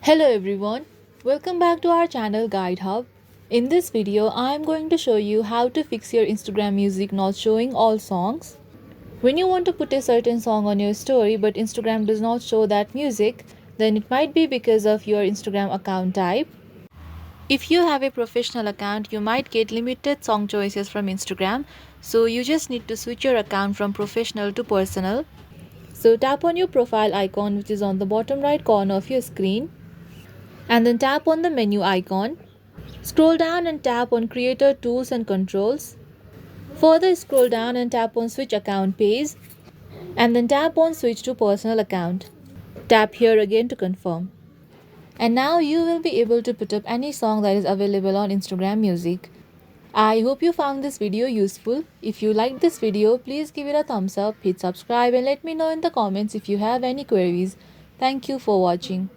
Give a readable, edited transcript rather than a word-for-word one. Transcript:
Hello everyone, welcome back to our channel Guide Hub. In this video, I am going to show you how to fix your Instagram music not showing all songs. When you want to put a certain song on your story but Instagram does not show that music, then it might be because of your Instagram account type. If you have a professional account, you might get limited song choices from Instagram, so you just need to switch your account from professional to personal. So tap on your profile icon which is on the bottom right corner of your screen, and then tap on the menu icon. Scroll down and tap on Creator Tools and Controls. Further scroll down and tap on Switch Account Page, and then tap on Switch to Personal Account. Tap here again to confirm. And now you will be able to put up any song that is available on Instagram Music. I hope you found this video useful. If you liked this video, please give it a thumbs up, hit subscribe and let me know in the comments if you have any queries. Thank you for watching.